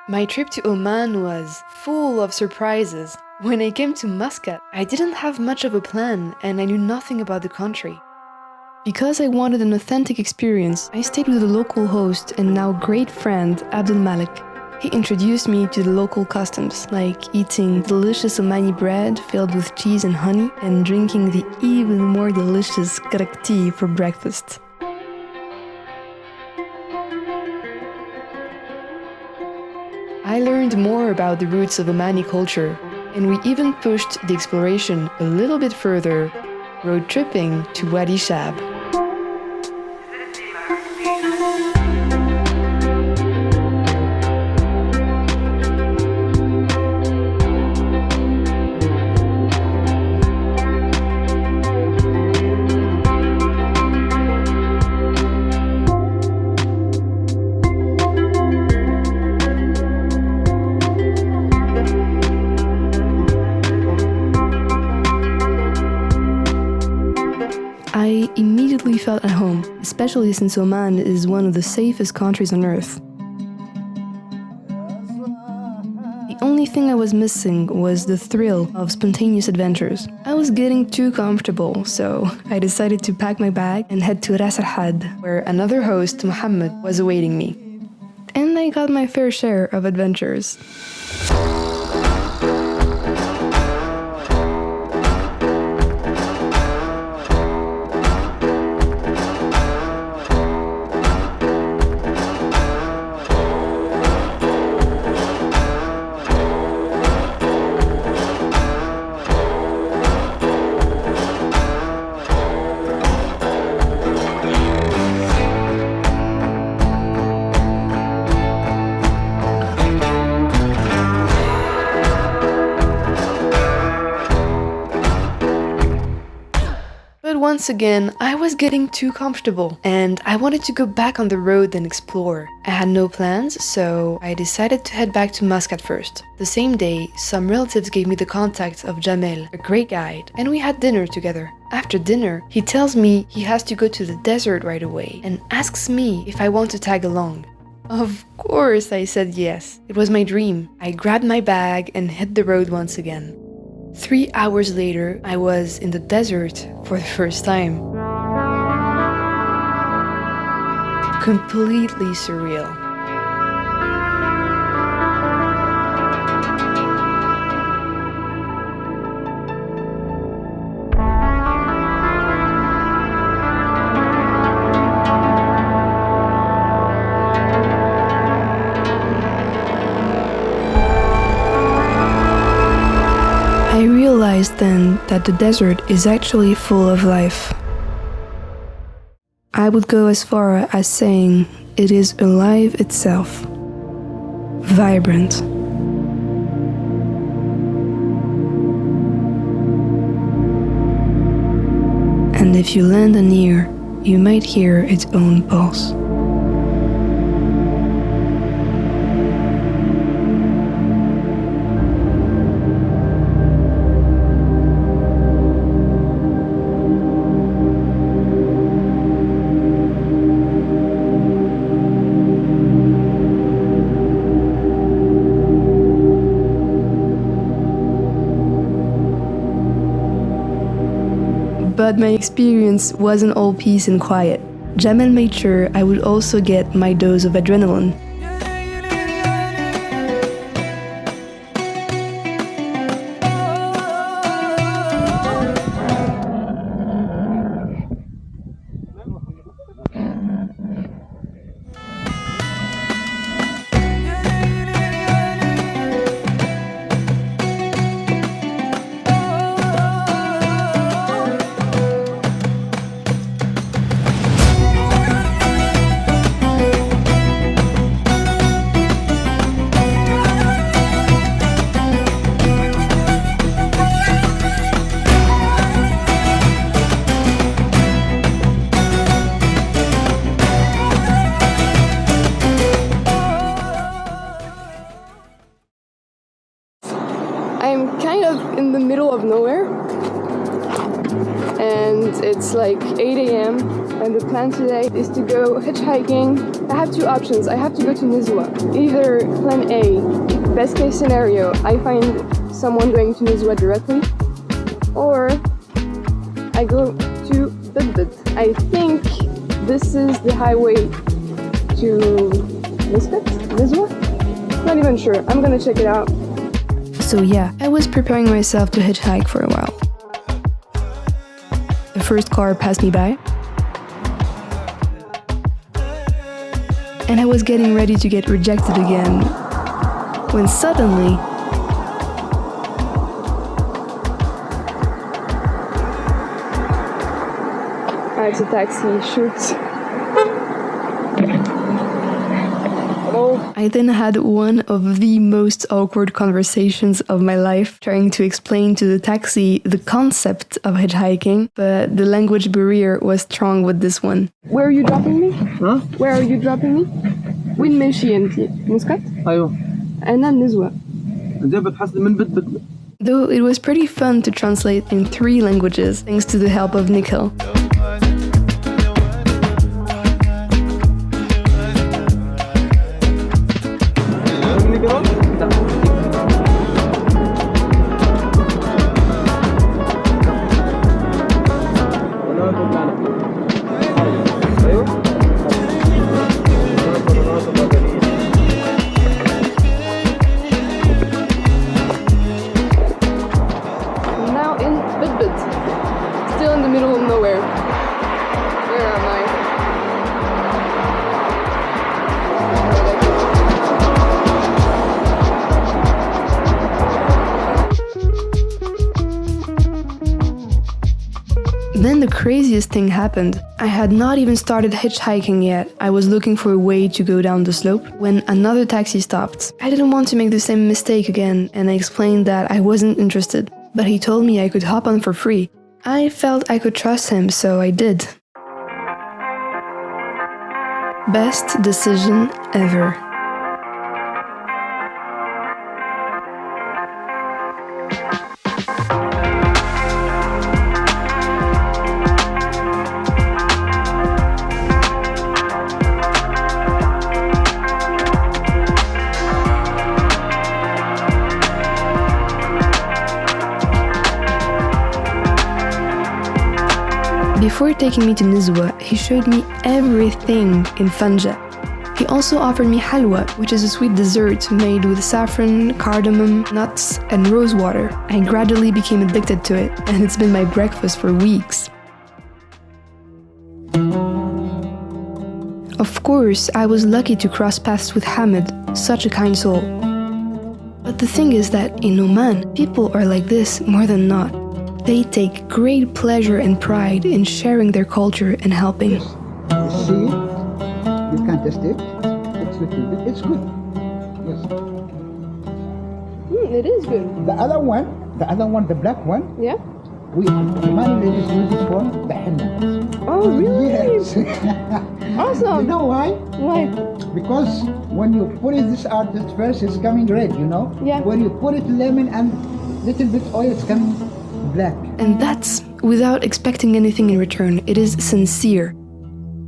My trip to Oman was full of surprises. When I came to Muscat, I didn't have much of a plan and I knew nothing about the country. Because I wanted an authentic experience, I stayed with the local host and now great friend Abdul Malik. He introduced me to the local customs, like eating delicious Omani bread filled with cheese and honey and drinking the even more delicious karak tea for breakfast. I learned more about the roots of Omani culture, and we even pushed the exploration a little bit further, road tripping to Wadi Shab. I immediately felt at home, especially since Oman is one of the safest countries on earth. The only thing I was missing was the thrill of spontaneous adventures. I was getting too comfortable, so I decided to pack my bag and head to Ras Al Had, where another host, Muhammad, was awaiting me. And I got my fair share of adventures. But once again, I was getting too comfortable and I wanted to go back on the road and explore. I had no plans, so I decided to head back to Muscat first. The same day, some relatives gave me the contact of Jamel, a great guide, and we had dinner together. After dinner, he tells me he has to go to the desert right away and asks me if I want to tag along. Of course, I said yes. It was my dream. I grabbed my bag and hit the road once again. 3 hours later, I was in the desert for the first time. Completely surreal. I realized understand that the desert is actually full of life. I would go as far as saying it is alive itself. Vibrant. And if you lend an ear, you might hear its own pulse. But my experience wasn't all peace and quiet. Jamel made sure I would also get my dose of adrenaline. I'm kind of in the middle of nowhere, and it's like 8 a.m. and the plan today is to go hitchhiking. I have two options. I have to go to Nizwa. Either plan A, best case scenario, I find someone going to Nizwa directly, or I go to Bidbid. I think this is the highway to Nizwa? Not even sure. I'm gonna check it out. So yeah, I was preparing myself to hitchhike for a while. The first car passed me by, and I was getting ready to get rejected again, when suddenly it's a taxi, shoot. I then had one of the most awkward conversations of my life, trying to explain to the taxi the concept of hitchhiking, but the language barrier was strong with this one. Where are you dropping me? Huh? Where are you dropping me? وين ماشي انت؟ مسقط؟ أيوه. أنا نزوة. أنت بتحصل من بد. Though it was pretty fun to translate in 3 languages, thanks to the help of Nikhil. Still in the middle of nowhere. Where am I? Then the craziest thing happened. I had not even started hitchhiking yet. I was looking for a way to go down the slope when another taxi stopped. I didn't want to make the same mistake again, and I explained that I wasn't interested. But he told me I could hop on for free. I felt I could trust him, so I did. Best decision ever. Before taking me to Nizwa, he showed me everything in Fanja. He also offered me halwa, which is a sweet dessert made with saffron, cardamom, nuts, and rose water. I gradually became addicted to it, and it's been my breakfast for weeks. Of course, I was lucky to cross paths with Hamid, such a kind soul. But the thing is that in Oman, people are like this more than not. They take great pleasure and pride in sharing their culture and helping. Yes. You see it? You can test it. It's little bit. It's good. Yes. It is good. The other one, the black one, Yeah? many ladies use it for the henna. Oh, really? Yes. Awesome. You know why? Why? Because when you put it this art at first, it's coming red, you know? Yeah. When you put it lemon and little bit oil, it's coming black. And that's without expecting anything in return. It is sincere.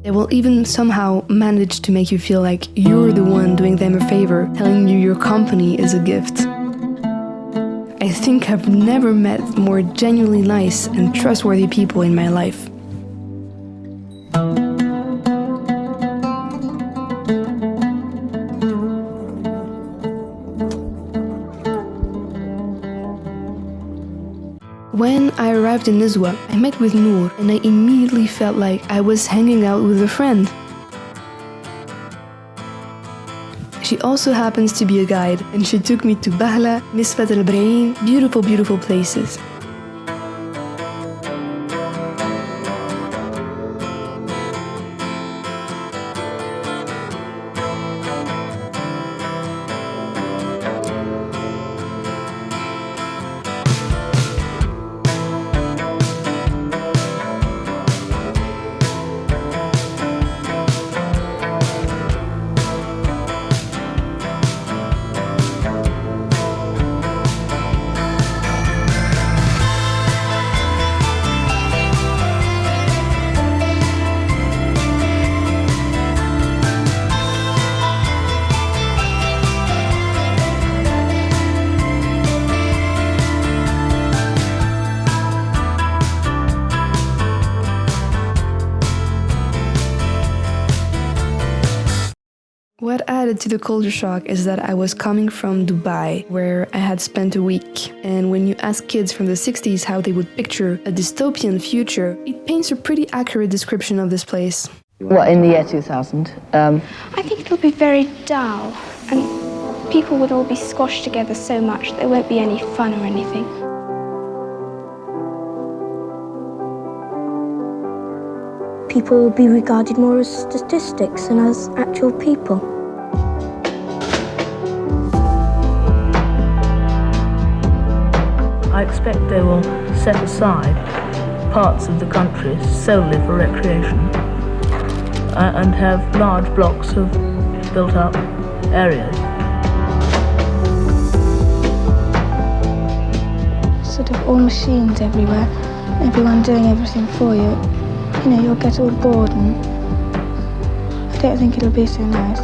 They will even somehow manage to make you feel like you're the one doing them a favor, telling you your company is a gift. I think I've never met more genuinely nice and trustworthy people in my life. When I arrived in Nizwa, I met with Noor and I immediately felt like I was hanging out with a friend. She also happens to be a guide, and she took me to Bahla, Misfat al-Brain, beautiful, beautiful places. What added to the culture shock is that I was coming from Dubai, where I had spent a week. And when you ask kids from the 60s how they would picture a dystopian future, it paints a pretty accurate description of this place. What, in the year 2000? I think it'll be very dull, and people would all be squashed together so much there won't be any fun or anything. People will be regarded more as statistics than as actual people. I expect they will set aside parts of the country solely for recreation and have large blocks of built-up areas. Sort of all machines everywhere, everyone doing everything for you. You know, you'll get all bored, and I don't think it'll be so nice.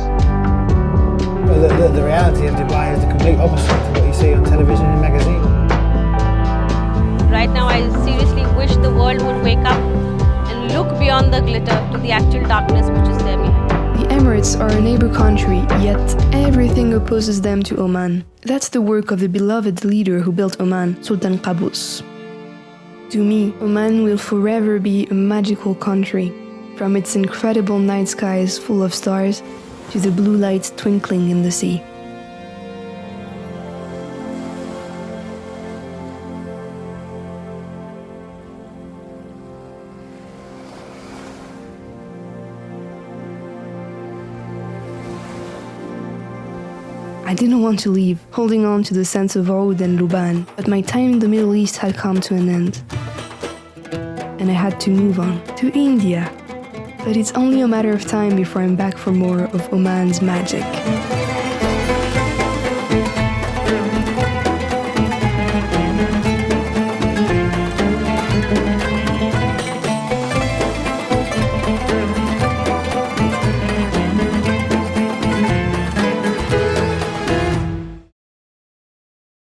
Well, the reality of Dubai is the complete opposite of what you see on television and magazines. Right now, I seriously wish the world would wake up and look beyond the glitter to the actual darkness which is there behind. The Emirates are a neighbor country, yet everything opposes them to Oman. That's the work of the beloved leader who built Oman, Sultan Qaboos. To me, Oman will forever be a magical country, from its incredible night skies full of stars to the blue lights twinkling in the sea. I didn't want to leave, holding on to the sense of Oud and Luban, but my time in the Middle East had come to an end. And I had to move on to India. But it's only a matter of time before I'm back for more of Oman's magic.